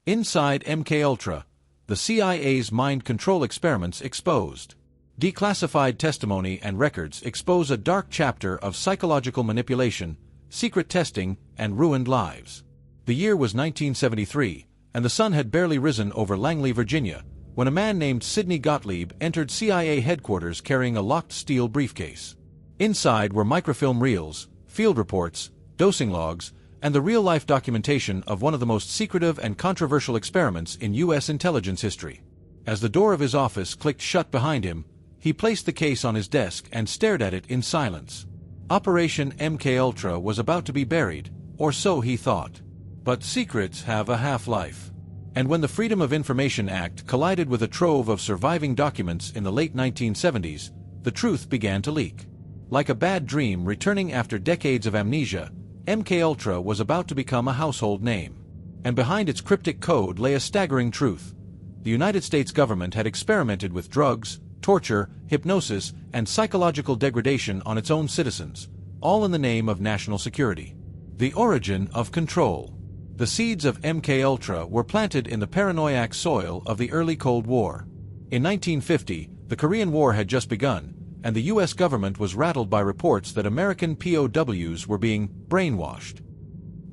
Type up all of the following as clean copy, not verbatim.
Inside MKUltra, the CIA's mind control experiments exposed. Declassified testimony and records expose a dark chapter of psychological manipulation, secret testing, and ruined lives. The year was 1973, and the sun had barely risen over Langley, Virginia, when a man named Sidney Gottlieb entered CIA headquarters carrying a locked steel briefcase. Inside were microfilm reels, field reports, dosing logs, and the real-life documentation of one of the most secretive and controversial experiments in U.S. intelligence history. As the door of his office clicked shut behind him, he placed the case on his desk and stared at it in silence. Operation MKUltra was about to be buried, or so he thought. But secrets have a half-life. And when the Freedom of Information Act collided with a trove of surviving documents in the late 1970s, the truth began to leak. Like a bad dream returning after decades of amnesia, MKUltra was about to become a household name. And behind its cryptic code lay a staggering truth. The United States government had experimented with drugs, torture, hypnosis, and psychological degradation on its own citizens, all in the name of national security. The origin of control. The seeds of MKUltra were planted in the paranoiac soil of the early Cold War. In 1950, the Korean War had just begun, and the U.S. government was rattled by reports that American POWs were being brainwashed.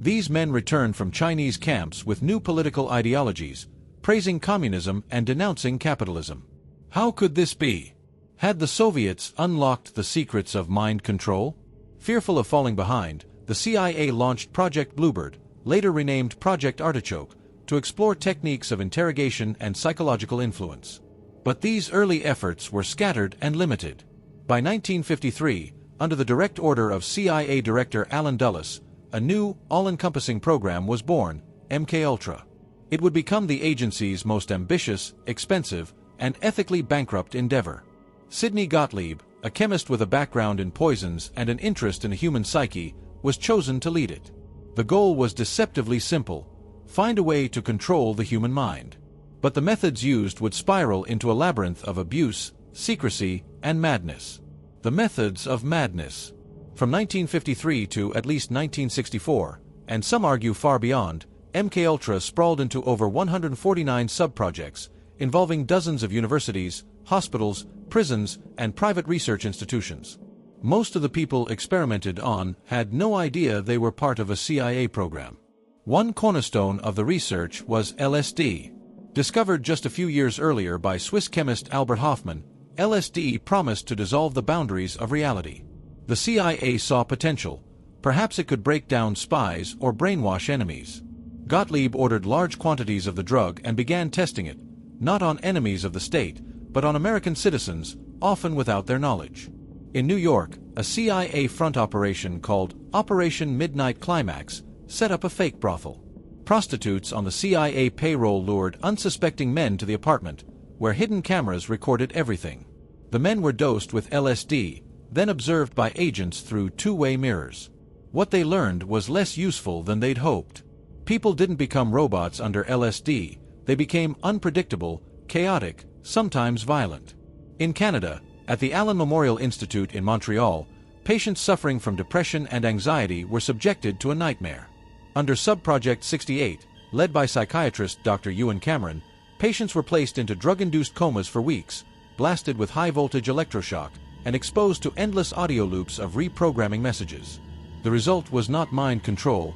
These men returned from Chinese camps with new political ideologies, praising communism and denouncing capitalism. How could this be? Had the Soviets unlocked the secrets of mind control? Fearful of falling behind, the CIA launched Project Bluebird, later renamed Project Artichoke, to explore techniques of interrogation and psychological influence. But these early efforts were scattered and limited. By 1953, under the direct order of CIA Director Allen Dulles, a new, all-encompassing program was born, MKUltra. It would become the agency's most ambitious, expensive, and ethically bankrupt endeavor. Sidney Gottlieb, a chemist with a background in poisons and an interest in the human psyche, was chosen to lead it. The goal was deceptively simple: find a way to control the human mind. But the methods used would spiral into a labyrinth of abuse, secrecy, and madness. The methods of madness. From 1953 to at least 1964, and some argue far beyond, MKUltra sprawled into over 149 sub-projects, involving dozens of universities, hospitals, prisons, and private research institutions. Most of the people experimented on had no idea they were part of a CIA program. One cornerstone of the research was LSD. Discovered just a few years earlier by Swiss chemist Albert Hofmann, LSD promised to dissolve the boundaries of reality. The CIA saw potential. Perhaps it could break down spies or brainwash enemies. Gottlieb ordered large quantities of the drug and began testing it, not on enemies of the state, but on American citizens, often without their knowledge. In New York, a CIA front operation called Operation Midnight Climax set up a fake brothel. Prostitutes on the CIA payroll lured unsuspecting men to the apartment, where hidden cameras recorded everything. The men were dosed with LSD, then observed by agents through two-way mirrors. What they learned was less useful than they'd hoped. People didn't become robots under LSD, they became unpredictable, chaotic, sometimes violent. In Canada, at the Allen Memorial Institute in Montreal, patients suffering from depression and anxiety were subjected to a nightmare. Under Subproject 68, led by psychiatrist Dr. Ewan Cameron, patients were placed into drug-induced comas for weeks, blasted with high-voltage electroshock, and exposed to endless audio loops of reprogramming messages. The result was not mind control,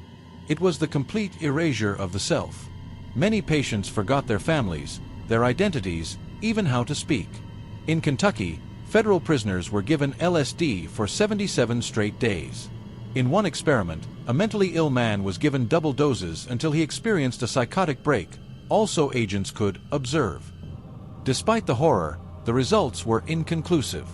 it was the complete erasure of the self. Many patients forgot their families, their identities, even how to speak. In Kentucky, federal prisoners were given LSD for 77 straight days. In one experiment, a mentally ill man was given double doses until he experienced a psychotic break, also agents could observe. Despite the horror, the results were inconclusive.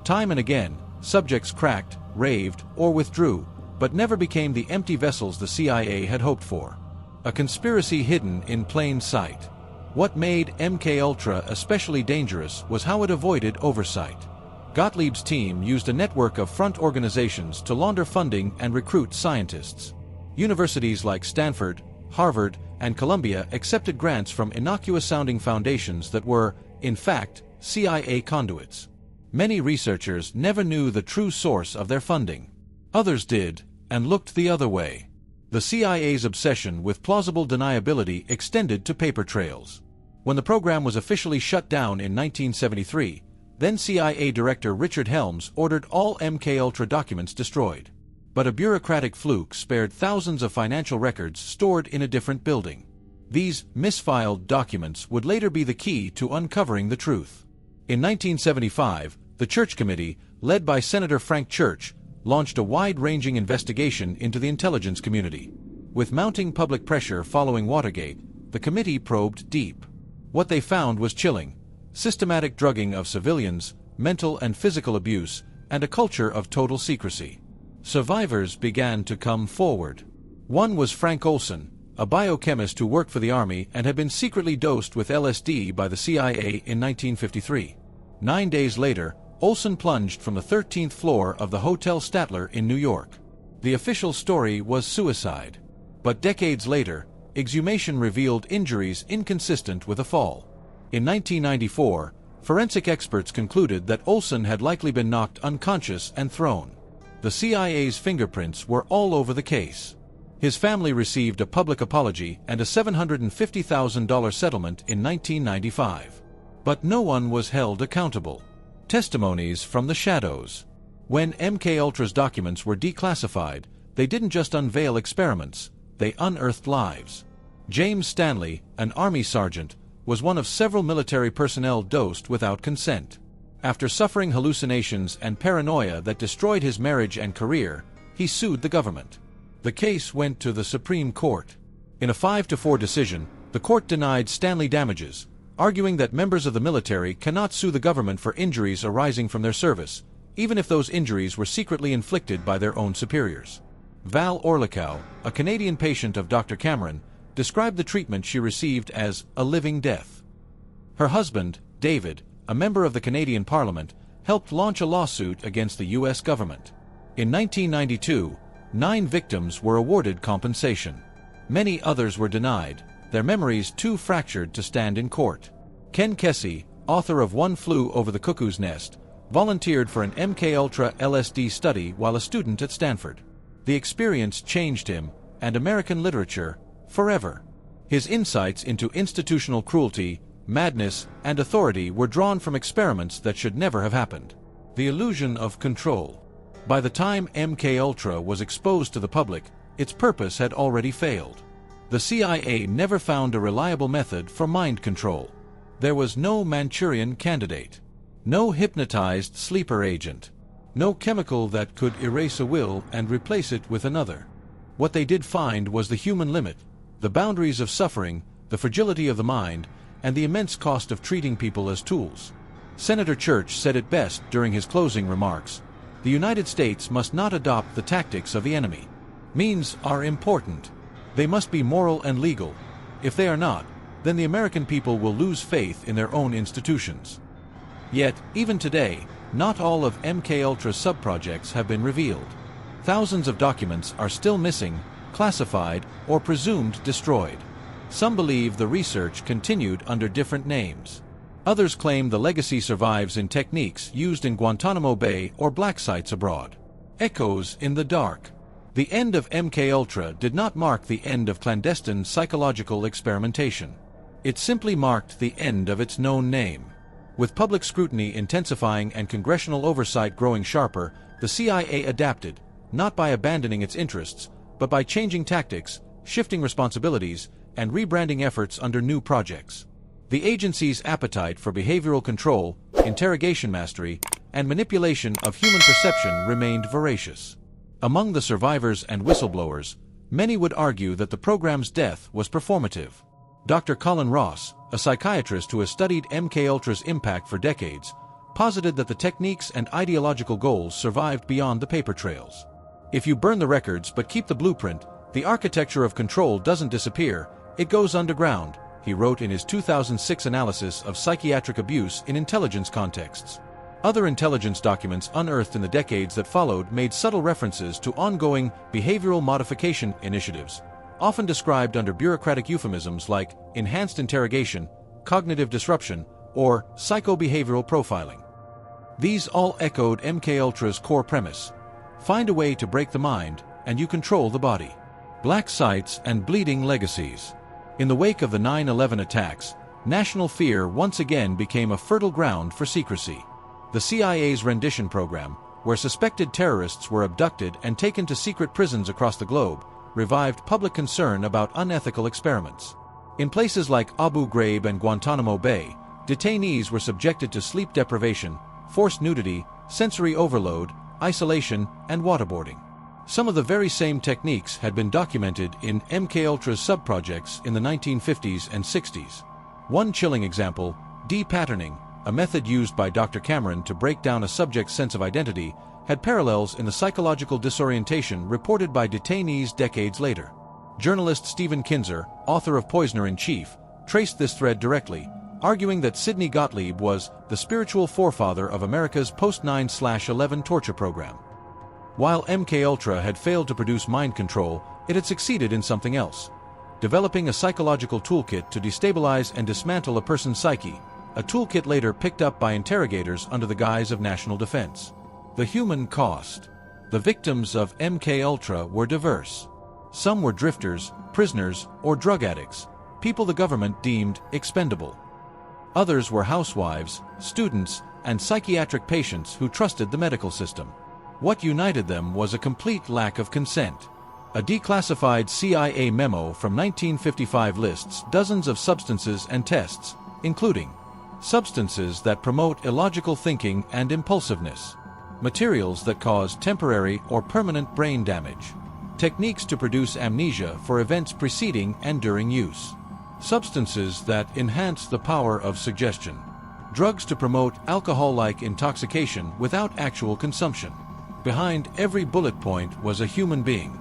Time and again, subjects cracked, raved, or withdrew, but never became the empty vessels the CIA had hoped for. A conspiracy hidden in plain sight. What made MKUltra especially dangerous was how it avoided oversight. Gottlieb's team used a network of front organizations to launder funding and recruit scientists. Universities like Stanford, Harvard, and Columbia accepted grants from innocuous-sounding foundations that were, in fact, CIA conduits. Many researchers never knew the true source of their funding. Others did, and looked the other way. The CIA's obsession with plausible deniability extended to paper trails. When the program was officially shut down in 1973, then CIA Director Richard Helms ordered all MKUltra documents destroyed. But a bureaucratic fluke spared thousands of financial records stored in a different building. These misfiled documents would later be the key to uncovering the truth. In 1975, the Church Committee, led by Senator Frank Church, launched a wide-ranging investigation into the intelligence community. With mounting public pressure following Watergate, the committee probed deep. What they found was chilling: systematic drugging of civilians, mental and physical abuse, and a culture of total secrecy. Survivors began to come forward. One was Frank Olson, a biochemist who worked for the Army and had been secretly dosed with LSD by the CIA in 1953. 9 days later, Olson plunged from the 13th floor of the Hotel Statler in New York. The official story was suicide. But decades later, exhumation revealed injuries inconsistent with a fall. In 1994, forensic experts concluded that Olson had likely been knocked unconscious and thrown. The CIA's fingerprints were all over the case. His family received a public apology and a $750,000 settlement in 1995. But no one was held accountable. Testimonies from the shadows. When MKUltra's documents were declassified, they didn't just unveil experiments, they unearthed lives. James Stanley, an Army sergeant, was one of several military personnel dosed without consent. After suffering hallucinations and paranoia that destroyed his marriage and career, he sued the government. The case went to the Supreme Court. In a 5-4 decision, the court denied Stanley damages, arguing that members of the military cannot sue the government for injuries arising from their service, even if those injuries were secretly inflicted by their own superiors. Val Orlikow, a Canadian patient of Dr. Cameron, described the treatment she received as a living death. Her husband, David, a member of the Canadian Parliament, helped launch a lawsuit against the U.S. government. In 1992, 9 victims were awarded compensation. Many others were denied, their memories too fractured to stand in court. Ken Kesey, author of One Flew Over the Cuckoo's Nest, volunteered for an MKUltra LSD study while a student at Stanford. The experience changed him, and American literature, forever. His insights into institutional cruelty, madness, and authority were drawn from experiments that should never have happened. The illusion of control. By the time MKUltra was exposed to the public, its purpose had already failed. The CIA never found a reliable method for mind control. There was no Manchurian candidate, no hypnotized sleeper agent, no chemical that could erase a will and replace it with another. What they did find was the human limit, the boundaries of suffering, the fragility of the mind, and the immense cost of treating people as tools. Senator Church said it best during his closing remarks: "The United States must not adopt the tactics of the enemy. Means are important. They must be moral and legal. If they are not, then the American people will lose faith in their own institutions." Yet, even today, not all of MKUltra's subprojects have been revealed. Thousands of documents are still missing, classified, or presumed destroyed. Some believe the research continued under different names. Others claim the legacy survives in techniques used in Guantanamo Bay or black sites abroad. Echoes in the dark. The end of MKUltra did not mark the end of clandestine psychological experimentation. It simply marked the end of its known name. With public scrutiny intensifying and congressional oversight growing sharper, the CIA adapted, not by abandoning its interests, but by changing tactics, shifting responsibilities, and rebranding efforts under new projects. The agency's appetite for behavioral control, interrogation mastery, and manipulation of human perception remained voracious. Among the survivors and whistleblowers, many would argue that the program's death was performative. Dr. Colin Ross, a psychiatrist who has studied MKUltra's impact for decades, posited that the techniques and ideological goals survived beyond the paper trails. "If you burn the records but keep the blueprint, the architecture of control doesn't disappear, it goes underground," he wrote in his 2006 analysis of psychiatric abuse in intelligence contexts. Other intelligence documents unearthed in the decades that followed made subtle references to ongoing behavioral modification initiatives, often described under bureaucratic euphemisms like enhanced interrogation, cognitive disruption, or psychobehavioral profiling. These all echoed MKUltra's core premise: find a way to break the mind, and you control the body. Black sites and bleeding legacies. In the wake of the 9/11 attacks, national fear once again became a fertile ground for secrecy. The CIA's rendition program, where suspected terrorists were abducted and taken to secret prisons across the globe, revived public concern about unethical experiments. In places like Abu Ghraib and Guantanamo Bay, detainees were subjected to sleep deprivation, forced nudity, sensory overload, isolation, and waterboarding. Some of the very same techniques had been documented in MKUltra's subprojects in the 1950s and 60s. One chilling example, de-patterning, a method used by Dr. Cameron to break down a subject's sense of identity, had parallels in the psychological disorientation reported by detainees decades later. Journalist Stephen Kinzer, author of Poisoner-in-Chief, traced this thread directly, arguing that Sidney Gottlieb was the spiritual forefather of America's post-9/11 torture program. While MKUltra had failed to produce mind control, it had succeeded in something else, developing a psychological toolkit to destabilize and dismantle a person's psyche, a toolkit later picked up by interrogators under the guise of national defense. The human cost. The victims of MKUltra were diverse. Some were drifters, prisoners, or drug addicts, people the government deemed expendable. Others were housewives, students, and psychiatric patients who trusted the medical system. What united them was a complete lack of consent. A declassified CIA memo from 1955 lists dozens of substances and tests, including substances that promote illogical thinking and impulsiveness, materials that cause temporary or permanent brain damage, techniques to produce amnesia for events preceding and during use, substances that enhance the power of suggestion, drugs to promote alcohol-like intoxication without actual consumption. Behind every bullet point was a human being.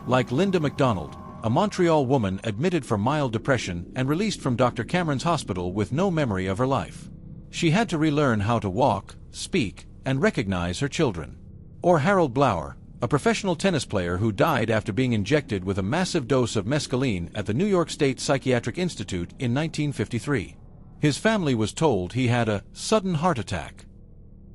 Like Linda McDonald, a Montreal woman admitted for mild depression and released from Dr. Cameron's hospital with no memory of her life. She had to relearn how to walk, speak, and recognize her children. Or Harold Blauer, a professional tennis player who died after being injected with a massive dose of mescaline at the New York State Psychiatric Institute in 1953. His family was told he had a sudden heart attack.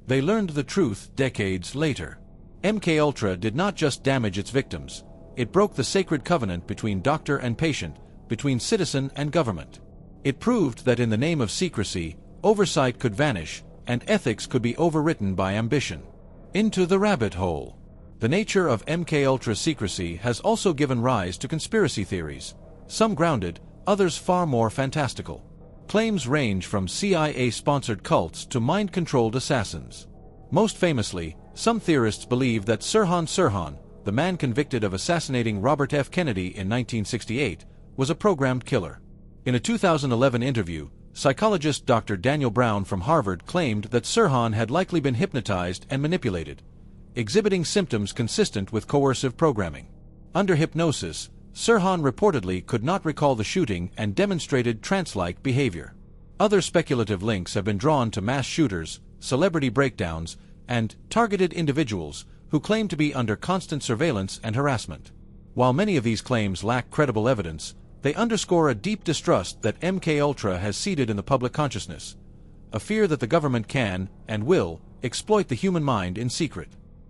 They learned the truth decades later. MKUltra did not just damage its victims, it broke the sacred covenant between doctor and patient, between citizen and government. It proved that in the name of secrecy, oversight could vanish, and ethics could be overwritten by ambition. Into the rabbit hole. The nature of MKUltra secrecy has also given rise to conspiracy theories, some grounded, others far more fantastical. Claims range from CIA-sponsored cults to mind-controlled assassins. Most famously, some theorists believe that Sirhan Sirhan, the man convicted of assassinating Robert F. Kennedy in 1968, was a programmed killer. In a 2011 interview, psychologist Dr. Daniel Brown from Harvard claimed that Sirhan had likely been hypnotized and manipulated, exhibiting symptoms consistent with coercive programming. Under hypnosis, Sirhan reportedly could not recall the shooting and demonstrated trance-like behavior. Other speculative links have been drawn to mass shooters, celebrity breakdowns, and targeted individuals who claim to be under constant surveillance and harassment. While many of these claims lack credible evidence, they underscore a deep distrust that MKUltra has seeded in the public consciousness, a fear that the government can, and will, exploit the human mind in secret.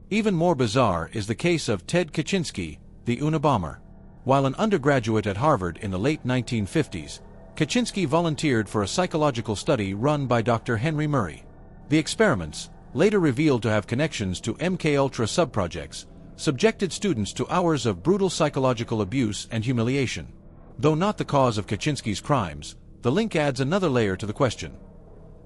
Even more bizarre is the case of Ted Kaczynski, the Unabomber. While an undergraduate at Harvard in the late 1950s, Kaczynski volunteered for a psychological study run by Dr. Henry Murray. The experiments, later revealed to have connections to MKUltra subprojects, subjected students to hours of brutal psychological abuse and humiliation. Though not the cause of Kaczynski's crimes, the link adds another layer to the question.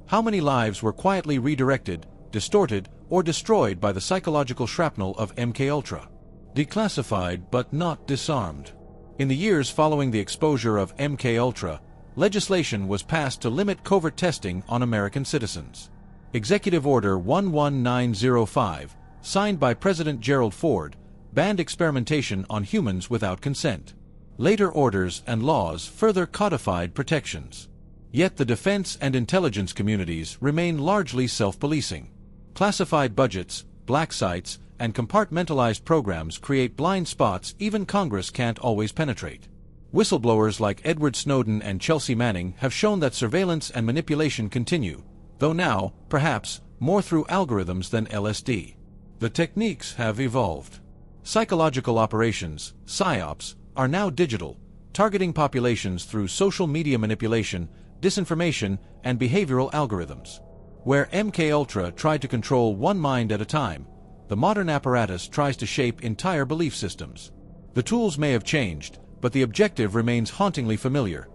How many lives were quietly redirected, distorted, or destroyed by the psychological shrapnel of MKUltra? Declassified but not disarmed. In the years following the exposure of MKUltra, legislation was passed to limit covert testing on American citizens. Executive Order 11905, signed by President Gerald Ford, banned experimentation on humans without consent. Later orders and laws further codified protections. Yet the defense and intelligence communities remain largely self-policing. Classified budgets, black sites, and compartmentalized programs create blind spots even Congress can't always penetrate. Whistleblowers like Edward Snowden and Chelsea Manning have shown that surveillance and manipulation continue, though now, perhaps, more through algorithms than LSD. The techniques have evolved. Psychological operations, PSYOPs, are now digital, targeting populations through social media manipulation, disinformation, and behavioral algorithms. Where MKUltra tried to control one mind at a time, the modern apparatus tries to shape entire belief systems. The tools may have changed, but the objective remains hauntingly familiar: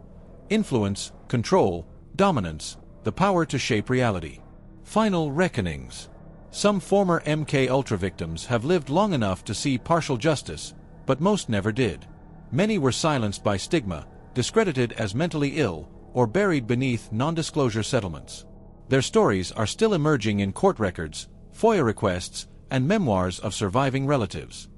influence, control, dominance, the power to shape reality. Final reckonings. Some former MKUltra victims have lived long enough to see partial justice, but most never did. Many were silenced by stigma, discredited as mentally ill, or buried beneath non-disclosure settlements. Their stories are still emerging in court records, FOIA requests, and memoirs of surviving relatives.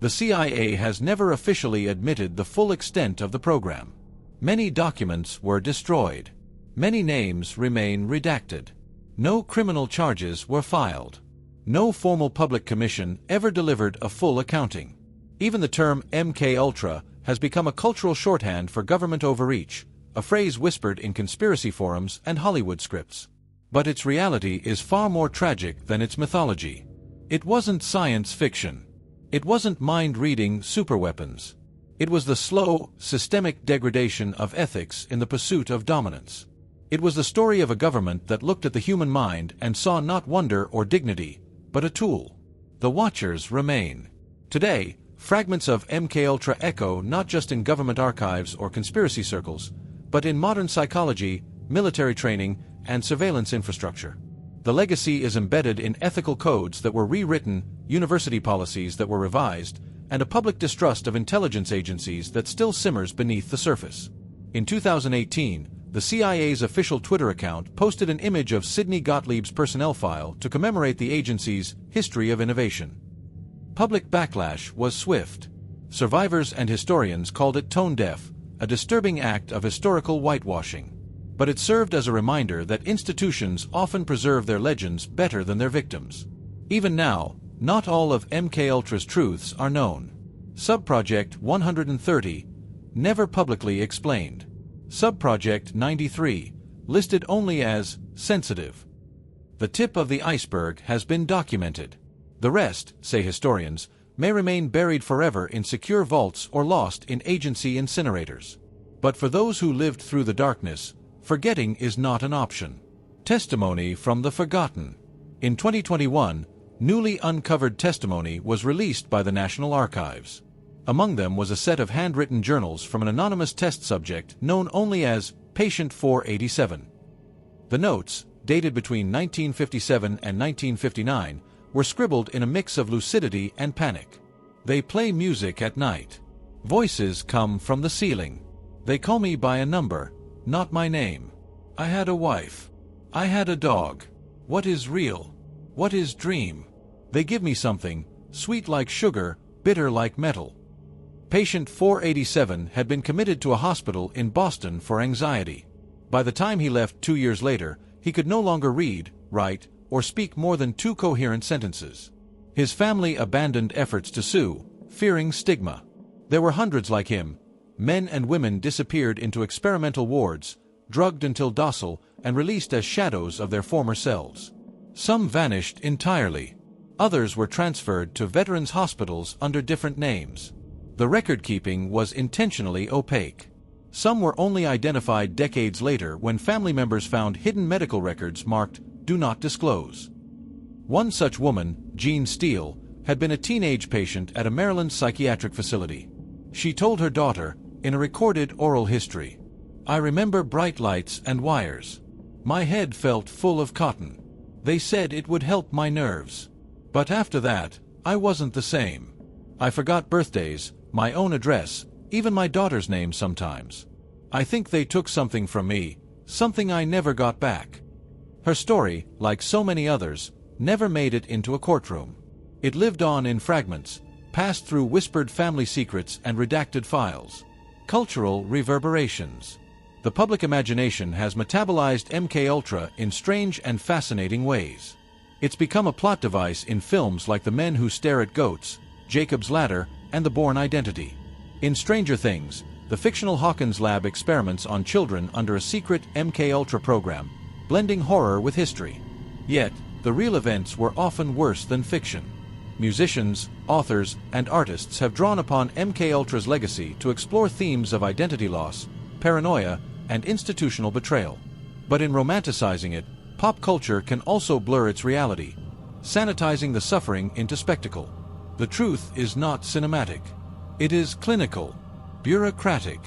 The CIA has never officially admitted the full extent of the program. Many documents were destroyed. Many names remain redacted. No criminal charges were filed. No formal public commission ever delivered a full accounting. Even the term MKUltra has become a cultural shorthand for government overreach, a phrase whispered in conspiracy forums and Hollywood scripts. But its reality is far more tragic than its mythology. It wasn't science fiction. It wasn't mind-reading superweapons. It was the slow, systemic degradation of ethics in the pursuit of dominance. It was the story of a government that looked at the human mind and saw not wonder or dignity, but a tool. The Watchers remain. Today, fragments of MKUltra echo not just in government archives or conspiracy circles, but in modern psychology, military training, and surveillance infrastructure. The legacy is embedded in ethical codes that were rewritten, university policies that were revised, and a public distrust of intelligence agencies that still simmers beneath the surface. In 2018, the CIA's official Twitter account posted an image of Sidney Gottlieb's personnel file to commemorate the agency's history of innovation. Public backlash was swift. Survivors and historians called it tone-deaf, a disturbing act of historical whitewashing. But it served as a reminder that institutions often preserve their legends better than their victims. Even now, not all of MKUltra's truths are known. Subproject 130, never publicly explained. Subproject 93, listed only as sensitive. The tip of the iceberg has been documented. The rest, say historians, may remain buried forever in secure vaults or lost in agency incinerators. But for those who lived through the darkness, forgetting is not an option. Testimony from the forgotten. In 2021, newly uncovered testimony was released by the National Archives. Among them was a set of handwritten journals from an anonymous test subject known only as Patient 487. The notes, dated between 1957 and 1959, were scribbled in a mix of lucidity and panic. They play music at night. Voices come from the ceiling. They call me by a number, not my name. I had a wife. I had a dog. What is real? What is dream? They give me something, sweet like sugar, bitter like metal. Patient 487 had been committed to a hospital in Boston for anxiety. By the time he left 2 years later, he could no longer read, write, or speak more than 2 coherent sentences. His family abandoned efforts to sue, fearing stigma. There were hundreds like him. Men and women disappeared into experimental wards, drugged until docile, and released as shadows of their former selves. Some vanished entirely. Others were transferred to veterans' hospitals under different names. The record-keeping was intentionally opaque. Some were only identified decades later when family members found hidden medical records marked "Do Not Disclose." One such woman, Jean Steele, had been a teenage patient at a Maryland psychiatric facility. She told her daughter, in a recorded oral history, "I remember bright lights and wires. My head felt full of cotton. They said it would help my nerves. But after that, I wasn't the same. I forgot birthdays, my own address, even my daughter's name sometimes. I think they took something from me, something I never got back." Her story, like so many others, never made it into a courtroom. It lived on in fragments, passed through whispered family secrets and redacted files. Cultural reverberations. The public imagination has metabolized MKUltra in strange and fascinating ways. It's become a plot device in films like The Men Who Stare at Goats, Jacob's Ladder, and The Bourne Identity. In Stranger Things, the fictional Hawkins lab experiments on children under a secret MKUltra program, blending horror with history. Yet, the real events were often worse than fiction. Musicians, authors, and artists have drawn upon MKUltra's legacy to explore themes of identity loss, paranoia, and institutional betrayal. But in romanticizing it, pop culture can also blur its reality, sanitizing the suffering into spectacle. The truth is not cinematic. It is clinical, bureaucratic,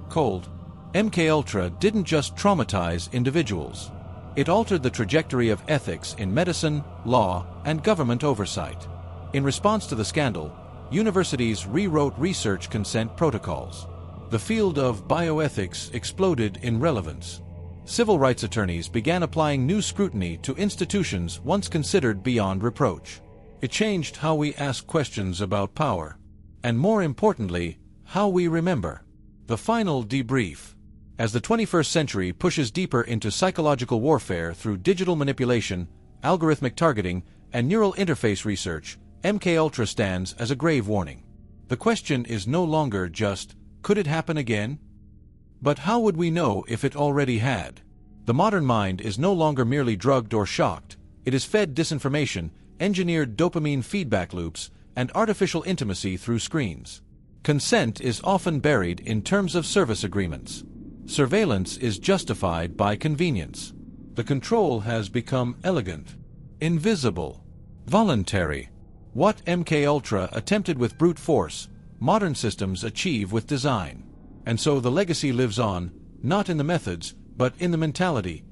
cold. MKUltra didn't just traumatize individuals. It altered the trajectory of ethics in medicine, law, and government oversight. In response to the scandal, universities rewrote research consent protocols. The field of bioethics exploded in relevance. Civil rights attorneys began applying new scrutiny to institutions once considered beyond reproach. It changed how we ask questions about power, and more importantly, how we remember. The final debrief. As the 21st century pushes deeper into psychological warfare through digital manipulation, algorithmic targeting, and neural interface research, MKUltra stands as a grave warning. The question is no longer just, could it happen again? But how would we know if it already had? The modern mind is no longer merely drugged or shocked. It is fed disinformation, engineered dopamine feedback loops, and artificial intimacy through screens. Consent is often buried in terms of service agreements. Surveillance is justified by convenience. The control has become elegant, invisible, voluntary. What MKUltra attempted with brute force, modern systems achieve with design. And so the legacy lives on, not in the methods, but in the mentality,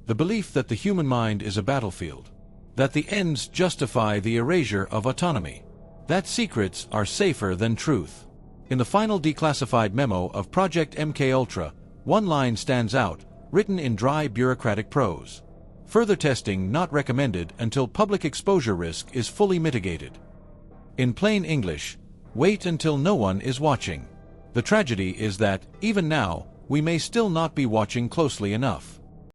the belief that the human mind is a battlefield, that the ends justify the erasure of autonomy, that secrets are safer than truth. In the final declassified memo of Project MKUltra, one line stands out, written in dry bureaucratic prose. Further testing not recommended until public exposure risk is fully mitigated. In plain English, wait until no one is watching. The tragedy is that, even now, we may still not be watching closely enough.